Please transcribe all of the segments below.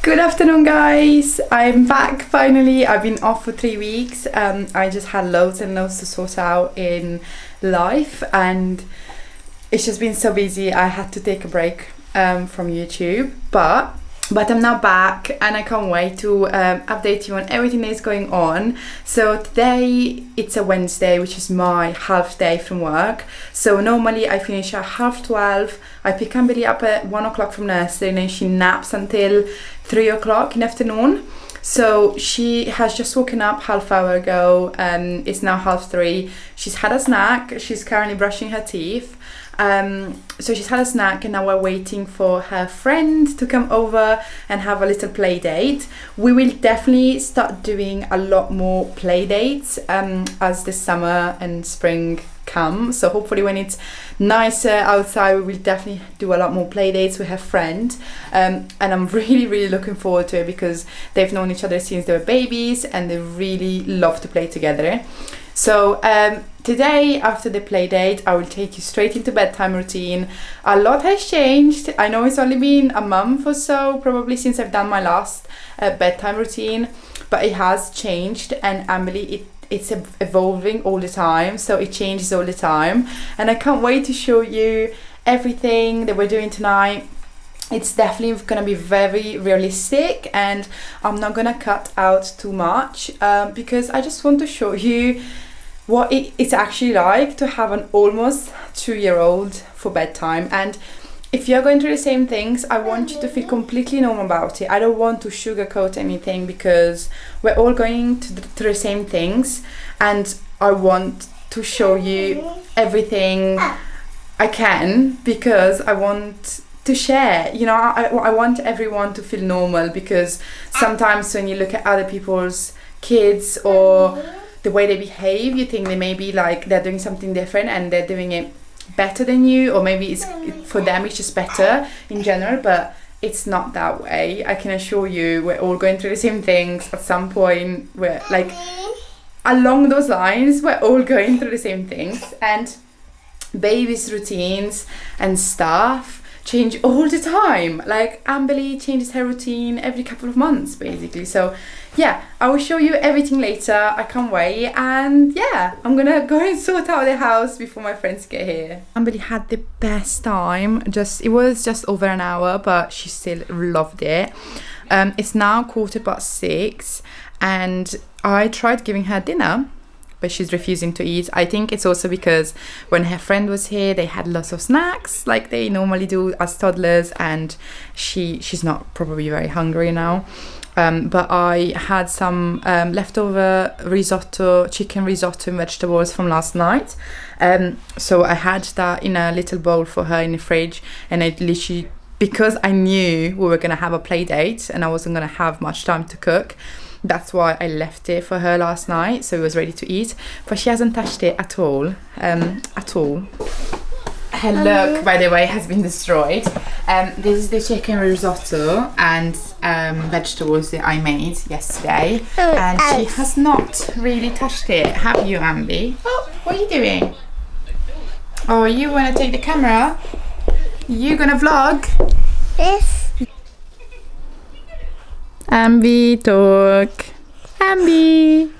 Good afternoon, guys. I'm back finally. I've been off for 3 weeks. I just had loads and loads to sort out in life, and it's just been so busy. I had to take a break from YouTube, but I'm now back, and I can't wait to update you on everything that is going on. So today it's a Wednesday, which is my half day from work. So normally I finish at 12:30. I pick Amberly up at 1 o'clock from nursery, and then she naps until 3 o'clock in the afternoon. So she has just woken up half hour ago. It's now 3:30. She's had a snack. She's currently brushing her teeth. So she's had a snack, and now we're waiting for her friend to come over and have a little play date. We will definitely start doing a lot more play dates as the summer and spring come. So hopefully when it's nicer outside, we will definitely do a lot more play dates with her friend. And I'm really looking forward to it because they've known each other since they were babies, and they really love to play together. So today, after the play date, I will take you straight into bedtime routine. A lot has changed. I know it's only been a month or so, probably since I've done my last bedtime routine, but it has changed, and Emily, it's evolving all the time, so it changes all the time, and I can't wait to show you everything that we're doing tonight. It's definitely going to be very realistic, and I'm not going to cut out too much because I just want to show you what it's actually like to have an almost 2-year-old for bedtime. And if you're going through the same things, I want you to feel completely normal about it. I don't want to sugarcoat anything because we're all going through the same things, and I want to show you everything I can because I want to share. You know, I want everyone to feel normal, because sometimes when you look at other people's kids or the way they behave, you think they may be like they're doing something different and they're doing it better than you, or maybe it's for them it's just better in general, but it's not that way. I can assure you we're all going through the same things at some point. We're like along those lines, we're all going through the same things, and babies' routines and stuff change all the time. Like Amberly changes her routine every couple of months basically. So yeah, I will show you everything later. I can't wait. And yeah, I'm gonna go and sort out the house before my friends get here. Amberly had the best time. It was just over an hour, but she still loved it. It's now 6:15, and I tried giving her dinner, but she's refusing to eat. I think it's also because when her friend was here, they had lots of snacks like they normally do as toddlers, and she's not probably very hungry now. But I had some leftover risotto, chicken risotto and vegetables from last night. So I had that in a little bowl for her in the fridge, and I literally, because I knew we were gonna have a play date and I wasn't gonna have much time to cook, that's why I left it for her last night, so it was ready to eat. But she hasn't touched it at all, Her look, by the way, has been destroyed. This is the chicken risotto and vegetables that I made yesterday, and she has not really touched it. Have you, Ambi? Oh, what are you doing? Oh, you want to take the camera? You gonna vlog? Yes. Ambi, talk. Ambi.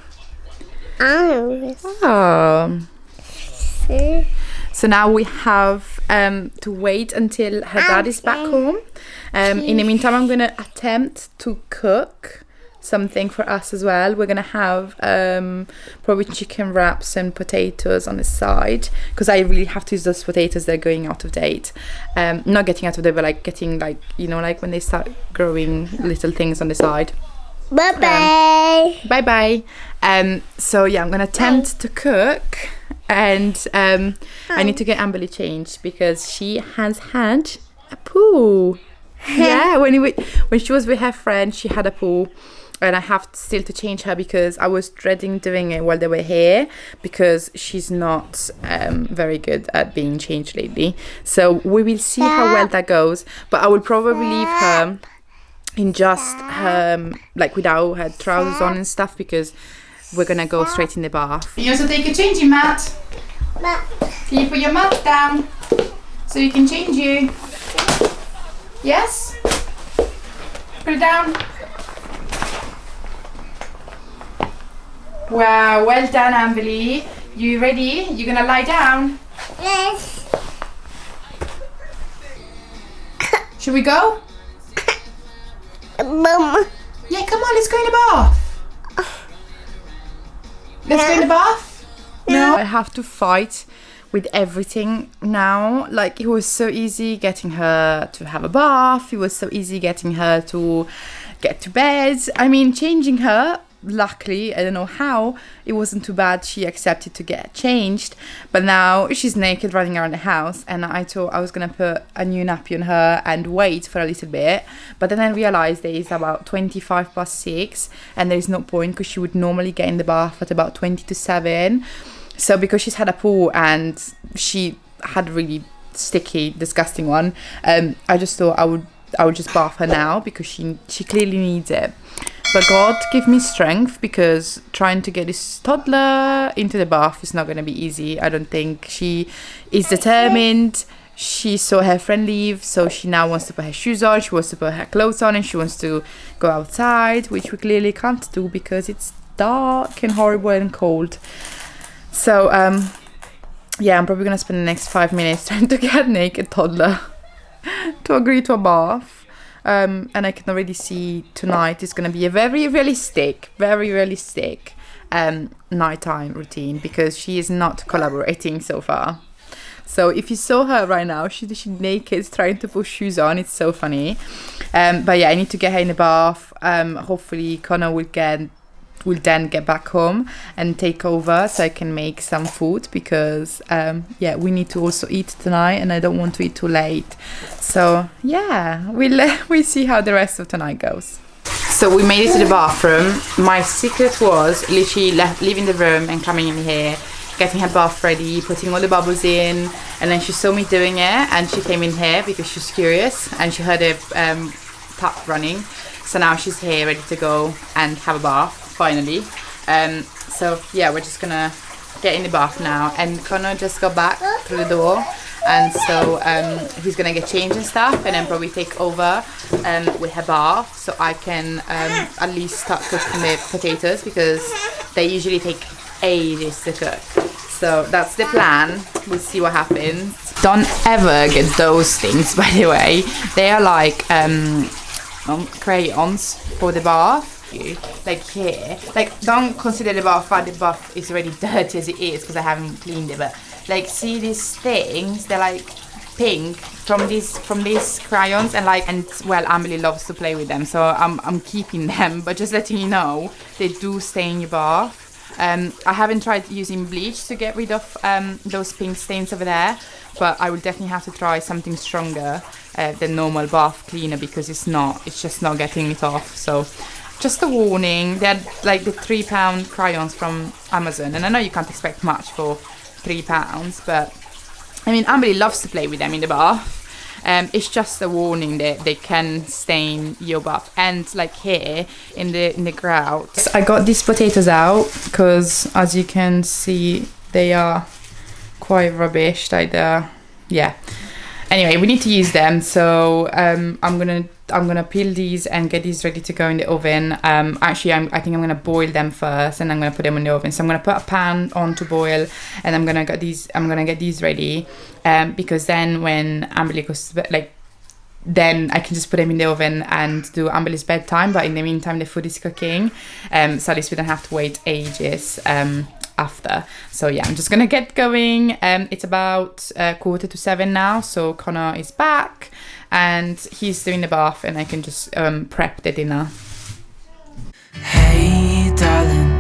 Oh. So now we have to wait until her dad is back home. In the meantime, I'm gonna attempt to cook something for us as well. We're gonna have probably chicken wraps and potatoes on the side, because I really have to use those potatoes. They're going out of date. Not getting out of date, but like getting, like, you know, like when they start growing little things on the side. Bye bye. Bye bye. So yeah, I'm gonna attempt to cook, and I need to get Amberly changed because she has had a poo. Yeah, when she was with her friend, she had a poo, and I have still to change her because I was dreading doing it while they were here, because she's not very good at being changed lately. So we will see how well that goes, but I will probably leave her in just like without her trousers on and stuff, because we're gonna go straight in the bath. You also take a changing mat. Can you put your mat down so you can change you? Yes? Put it down. Wow, well done, Amberly. You ready? You're gonna lie down? Yes. Should we go? Mama. Yeah, come on, let's go in the bath. Let's go in the bath? No. I have to fight with everything now. Like, it was so easy getting her to have a bath. It was so easy getting her to get to bed. I mean, changing her, luckily, I don't know how, it wasn't too bad. She accepted to get changed, but now she's naked running around the house, and I thought I was gonna put a new nappy on her and wait for a little bit, but then I realized that it's about 6:25, and there is no point because she would normally get in the bath at about 7:20. So because she's had a poo and she had a really sticky, disgusting one, I just thought I would just bath her now because she clearly needs it. But God give me strength, because trying to get this toddler into the bath is not going to be easy. I don't think. She is determined. She saw her friend leave, so she now wants to put her shoes on, she wants to put her clothes on, and she wants to go outside, which we clearly can't do because it's dark and horrible and cold. So, yeah, I'm probably going to spend the next 5 minutes trying to get a naked toddler to agree to a bath. And I can already see tonight is going to be a very realistic nighttime routine, because she is not collaborating so far. So if you saw her right now, she's naked trying to put shoes on. It's so funny. But yeah, I need to get her in the bath. Hopefully Connor will then get back home and take over so I can make some food, because yeah, we need to also eat tonight and I don't want to eat too late. So yeah, we'll see how the rest of tonight goes. So we made it to the bathroom. My secret was literally leaving the room and coming in here, getting her bath ready, putting all the bubbles in, and then she saw me doing it and she came in here because she's curious and she heard a tap running. So now she's here ready to go and have a bath finally. So yeah, we're just gonna get in the bath now, and Connor just got back through the door, and so he's gonna get changed and stuff, and then probably take over with her bath, so I can at least start cooking the potatoes, because they usually take ages to cook. So that's the plan. We'll see what happens. Don't ever get those things, by the way. They are like crayons for the bath. Like here, like don't consider the bath is already dirty as it is because I haven't cleaned it, but like, see these things, they're like pink from these crayons, and well, Amelie loves to play with them, so I'm keeping them, but just letting you know, they do stay in your bath. I haven't tried using bleach to get rid of those pink stains over there, but I will definitely have to try something stronger than normal bath cleaner, because it's just not getting it off. So just a warning. They're like the £3 crayons from Amazon, and I know you can't expect much for £3, but I mean, Amberly loves to play with them in the bath. It's just a warning that they can stain your bath. And like here in the grout, I got these potatoes out because, as you can see, they are quite rubbish. Like yeah. Anyway, we need to use them, so I'm gonna peel these and get these ready to go in the oven. Actually, I think I'm gonna boil them first, and I'm gonna put them in the oven. So I'm gonna put a pan on to boil, and I'm gonna get these ready, because then when Amberly goes to bed, then I can just put them in the oven and do Amberly's bedtime. But in the meantime, the food is cooking, so at least we don't have to wait ages after. So yeah, I'm just gonna get going. It's about 6:45 now, so Connor is back and he's doing the bath, and I can just prep the dinner. Hey darling,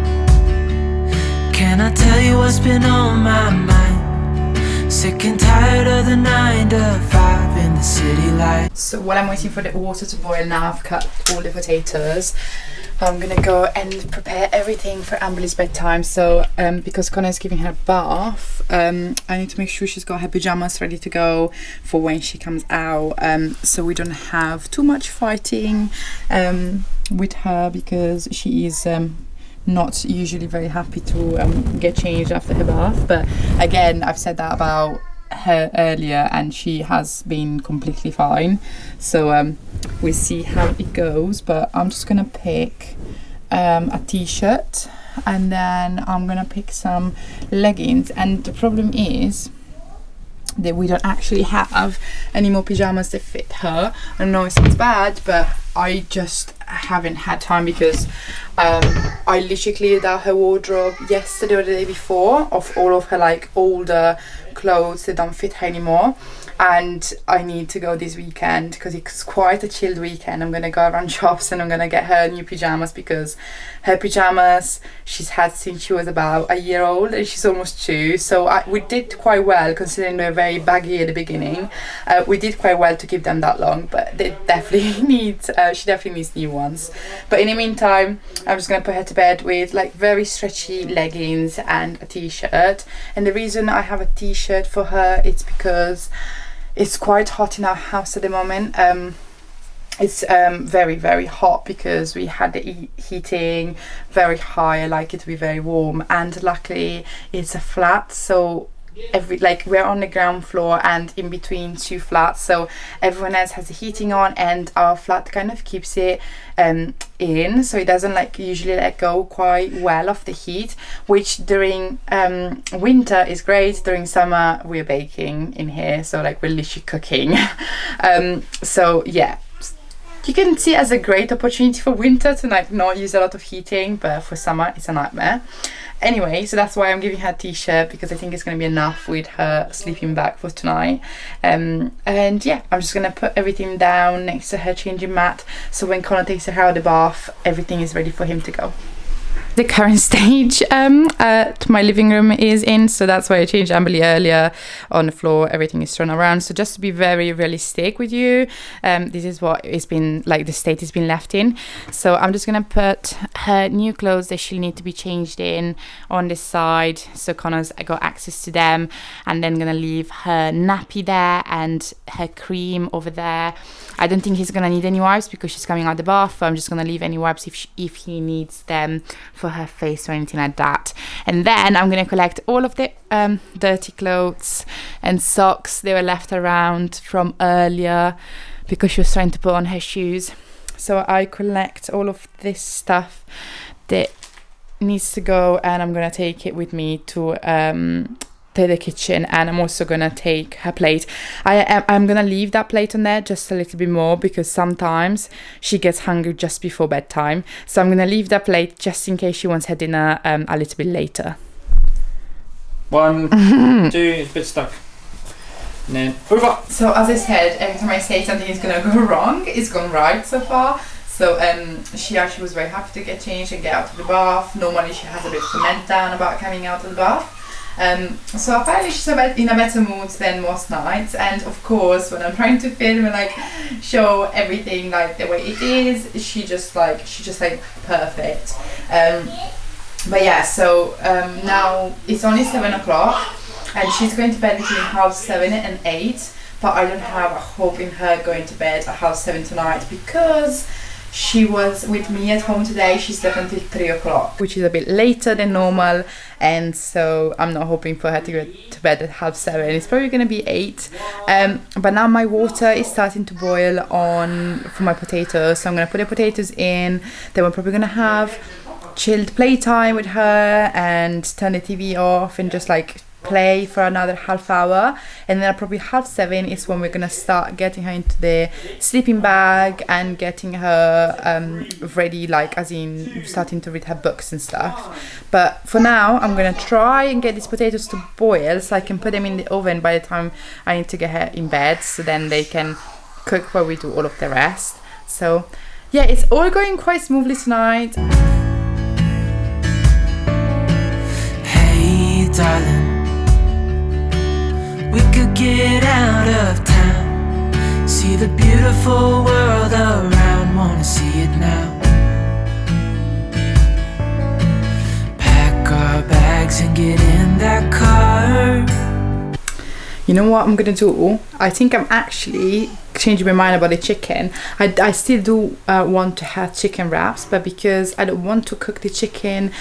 can I tell you what's been on my mind? Sick and tired of the 9 to 5 in the city lights. So while I'm waiting for the water to boil now, I've cut all the potatoes. I'm gonna go and prepare everything for Amberly's bedtime. So because Connor's giving her a bath, I need to make sure she's got her pajamas ready to go for when she comes out, so we don't have too much fighting with her, because she is not usually very happy to get changed after her bath. But again, I've said that about her earlier and she has been completely fine. So we'll see how it goes. But I'm just gonna pick a t-shirt and then I'm gonna pick some leggings. And the problem is that we don't actually have any more pajamas that fit her. I know it sounds bad, but I just haven't had time because I literally cleared out her wardrobe yesterday or the day before of all of her like older clothes that don't fit her anymore, and I need to go this weekend because it's quite a chilled weekend. I'm gonna go around shops and I'm gonna get her new pajamas, because her pajamas she's had since she was about a year old and she's almost 2. So we did quite well considering they were very baggy at the beginning. We did quite well to keep them that long, but they definitely need she definitely needs new ones. But in the meantime, I'm just gonna put her to bed with like very stretchy leggings and a t-shirt. And the reason I have a t-shirt for her is because it's quite hot in our house at the moment. It's very, very hot because we had the heating very high. I like it to be very warm, and luckily it's a flat, so we're on the ground floor and in between 2 flats, so everyone else has the heating on and our flat kind of keeps it in, so it doesn't like usually let go quite well of the heat, which during winter is great. During summer we're baking in here, so like we're literally cooking. So yeah, you can see it as a great opportunity for winter to like not use a lot of heating, but for summer it's a nightmare. Anyway, so that's why I'm giving her a t-shirt, because I think it's going to be enough with her sleeping bag for tonight. And yeah, I'm just going to put everything down next to her changing mat, so when Connor takes her out of the bath, everything is ready for him to go. The current stage my living room is in, so that's why I changed Amberly earlier. On the floor everything is thrown around, so just to be very realistic with you, this is what it's been like, the state has been left in. So I'm just gonna put her new clothes that she'll need to be changed in on this side, so Connor's got access to them, and then gonna leave her nappy there and her cream over there. I don't think he's gonna need any wipes because she's coming out the bath, so I'm just gonna leave any wipes if he needs them for her face or anything like that. And then I'm gonna collect all of the dirty clothes and socks that were left around from earlier because she was trying to put on her shoes. So I collect all of this stuff that needs to go, and I'm gonna take it with me to the kitchen, and I'm also gonna take her plate. I'm gonna leave that plate on there just a little bit more because sometimes she gets hungry just before bedtime, so I'm gonna leave that plate just in case she wants her dinner a little bit later. 1, 2, it's a bit stuck. And then over. So as I said, every time I say something is gonna go wrong, it's gone right so far. So she actually was very happy to get changed and get out of the bath. Normally she has a bit of a meltdown about coming out of the bath. So apparently she's in a better mood than most nights, and of course when I'm trying to film and like show everything like the way it is, she's just like perfect. But yeah, so now it's only 7 o'clock and she's going to bed between 7:30 and 8, but I don't have a hope in her going to bed at 7:30 tonight because she was with me at home today. She slept until 3 o'clock, which is a bit later than normal, and so I'm not hoping for her to go to bed at 7:30. It's probably going to be 8. But now my water is starting to boil for my potatoes, so I'm going to put the potatoes in. Then we're probably going to have chilled playtime with her and turn the TV off and just like play for another half hour, and then probably 7:30 is when we're gonna start getting her into the sleeping bag and getting her ready, like as in starting to read her books and stuff. But for now I'm gonna try and get these potatoes to boil so I can put them in the oven by the time I need to get her in bed, so then they can cook while we do all of the rest. So yeah, it's all going quite smoothly tonight. Hey darling, we could get out of town, see the beautiful world around, wanna see it now. Pack our bags and get in that car. You know what I'm gonna do? I think I'm actually changing my mind about the chicken. I still do want to have chicken wraps, but because I don't want to cook the chicken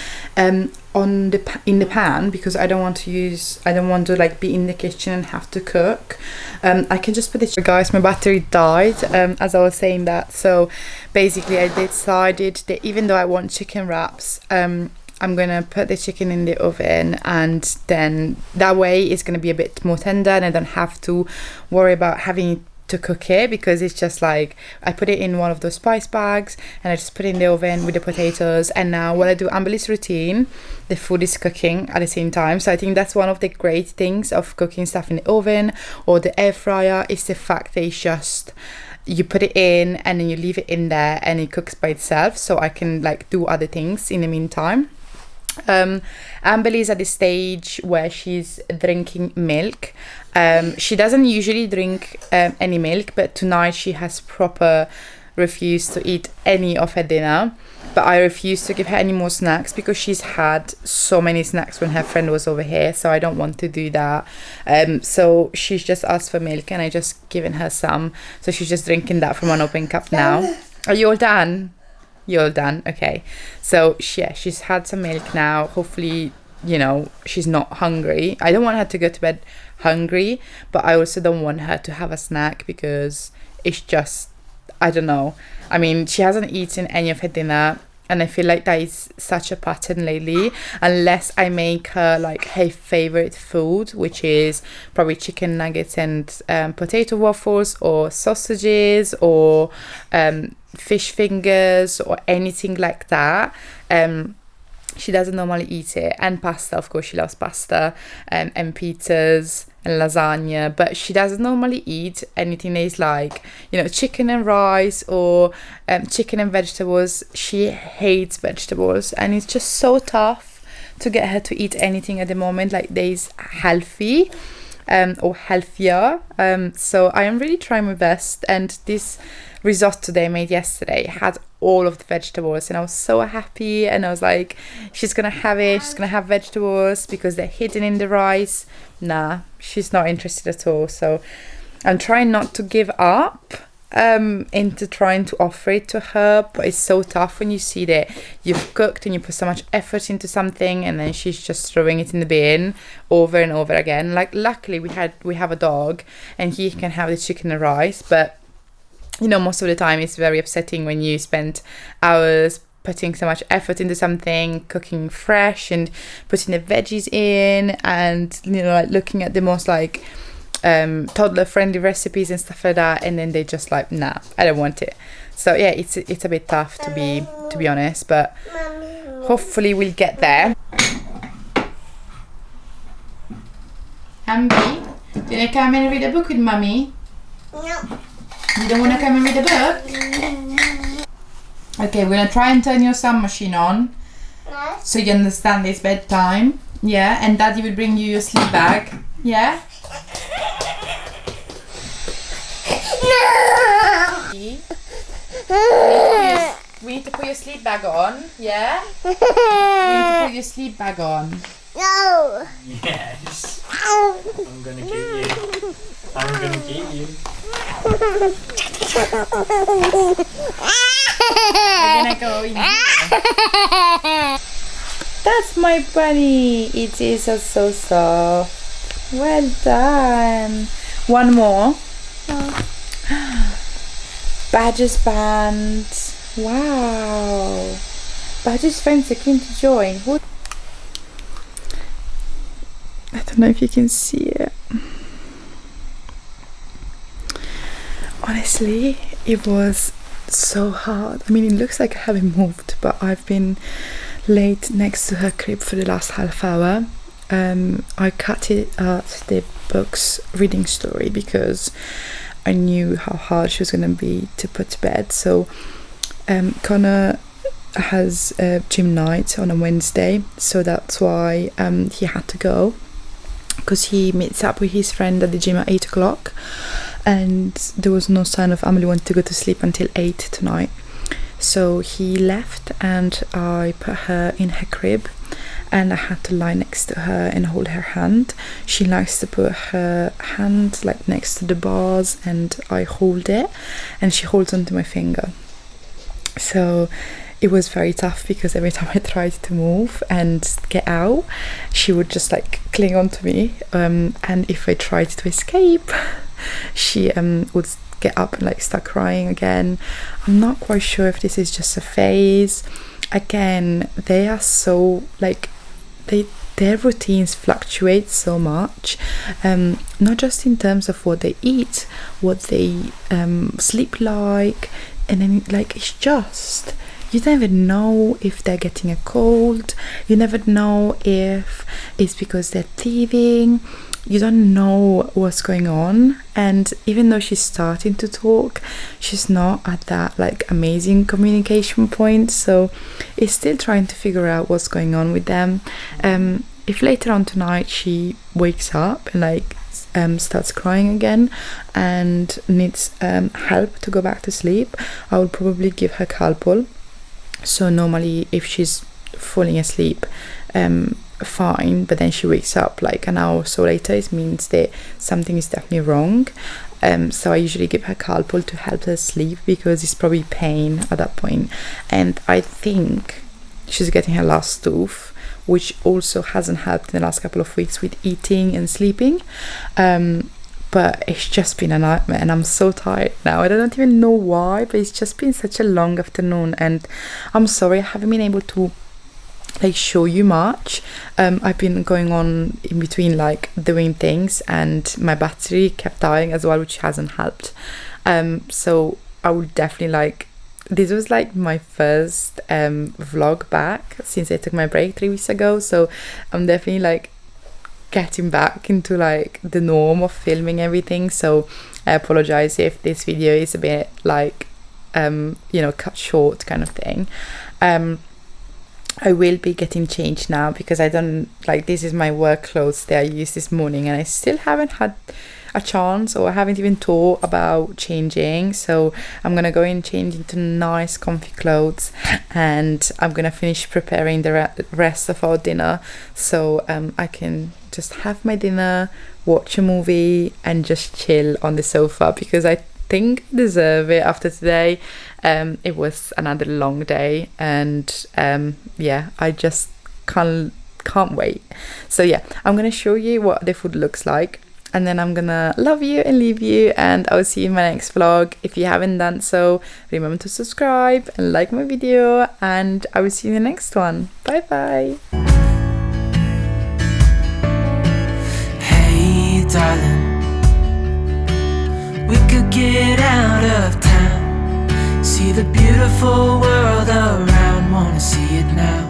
on the in the pan, because I don't want to like be in the kitchen and have to cook. I can just put it. Guys, my battery died as I was saying that, so basically I decided that even though I want chicken wraps, I'm gonna put the chicken in the oven, and then that way it's gonna be a bit more tender and I don't have to worry about having to cook it, because it's just like I put it in one of those spice bags and I just put it in the oven with the potatoes. And now when I do Amberly's routine, the food is cooking at the same time. So I think that's one of the great things of cooking stuff in the oven or the air fryer, is the fact that it's just, you put it in and then you leave it in there and it cooks by itself, so I can like do other things in the meantime. Amberly's at the stage where she's drinking milk. She doesn't usually drink any milk, but tonight she has proper refused to eat any of her dinner. But I refuse to give her any more snacks because she's had so many snacks when her friend was over here, so I don't want to do that. So she's just asked for milk and I just given her some, so she's just drinking that from an open cup now. Are you all done? You're all done? Okay. So yeah, she's had some milk now. Hopefully, you know, she's not hungry. I don't want her to go to bed hungry, but I also don't want her to have a snack because it's just, I don't know. I mean, she hasn't eaten any of her dinner, and I feel like that is such a pattern lately, unless I make her like her favorite food, which is probably chicken nuggets and potato waffles or sausages or fish fingers or anything like that. She doesn't normally eat it. And pasta, of course, she loves pasta, and pizzas and lasagna, but she doesn't normally eat anything that is like, you know, chicken and rice or chicken and vegetables. She hates vegetables, and it's just so tough to get her to eat anything at the moment like that is healthy or healthier. So I am really trying my best, and this risotto that I made yesterday had all of the vegetables, and I was so happy, and I was like, she's gonna have it, she's gonna have vegetables because they're hidden in the rice. Nah, she's not interested at all. So I'm trying not to give up into trying to offer it to her, but it's so tough when you see that you've cooked and you put so much effort into something and then she's just throwing it in the bin over and over again. Like, luckily we have a dog and he can have the chicken and rice, but you know, most of the time it's very upsetting when you spend hours putting so much effort into something, cooking fresh and putting the veggies in, and you know, like looking at the most like toddler friendly recipes and stuff like that, and then they just like, nah, I don't want it. So yeah, it's a bit tough to be honest, but hopefully we'll get there. Ambi, do you come and read a book with mummy? No. You don't want to come and read a book? Okay, we're gonna try and turn your sound machine on so you understand it's bedtime. Yeah, and Daddy will bring you your sleep bag. Yeah? We need to put your sleep bag on. Yeah? We need to put your sleep bag on. No. Yes. I'm gonna get you. I'm gonna get you. We're gonna go in here. That's my bunny. It is so soft. Well done. One more. Badger's band. Wow. Badger's friends are keen to join. I don't know if you can see it. Honestly, it was so hard. I mean, it looks like I haven't moved, but I've been laid next to her crib for the last half hour. I cut it out the book's reading story because I knew how hard she was going to be to put to bed. So Connor has a gym night on a Wednesday, so that's why he had to go, because he meets up with his friend at the gym at 8 o'clock, and there was no sign of Emily wanting to go to sleep until 8 tonight. So he left and I put her in her crib, and I had to lie next to her and hold her hand. She likes to put her hand like next to the bars and I hold it, and she holds onto my finger. So it was very tough because every time I tried to move and get out, she would just like cling on to me, and if I tried to escape, she would get up and like start crying again. I'm not quite sure if this is just a phase. Again, they are so like their routines fluctuate so much, not just in terms of what they eat, what they sleep like, and then like it's just, you never know if they're getting a cold, you never know if it's because they're thieving, you don't know what's going on. And even though she's starting to talk, she's not at that like amazing communication point, so it's still trying to figure out what's going on with them. If later on tonight she wakes up and like starts crying again and needs help to go back to sleep, I will probably give her Calpol. So normally if she's falling asleep fine, but then she wakes up like an hour or so later, it means that something is definitely wrong. So I usually give her Calpol to help her sleep, because it's probably pain at that point. And I think she's getting her last tooth, which also hasn't helped in the last couple of weeks with eating and sleeping. But it's just been a nightmare, and I'm so tired now. I don't even know why, but it's just been such a long afternoon, and I'm sorry I haven't been able to like show you much. I've been going on in between like doing things, and my battery kept dying as well, which hasn't helped. So I would definitely like, this was like my first vlog back since I took my break 3 weeks ago, so I'm definitely like getting back into like the norm of filming everything. So I apologize if this video is a bit like cut short kind of thing. I will be getting changed now, because I don't like, this is my work clothes that I used this morning, and I still haven't had a chance, or I haven't even thought about changing. So I'm gonna go and change into nice comfy clothes, and I'm gonna finish preparing the rest of our dinner, so I can just have my dinner, watch a movie, and just chill on the sofa, because I think I deserve it after today. It was another long day, and I just can't wait. So yeah, I'm gonna show you what the food looks like, and then I'm gonna love you and leave you, and I'll see you in my next vlog. If you haven't done so, remember to subscribe and like my video, and I will see you in the next one. Bye bye. Hey darling, we could get out of town, see the beautiful world around, wanna see it now.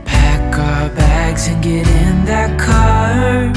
Pack our bags and get in that car.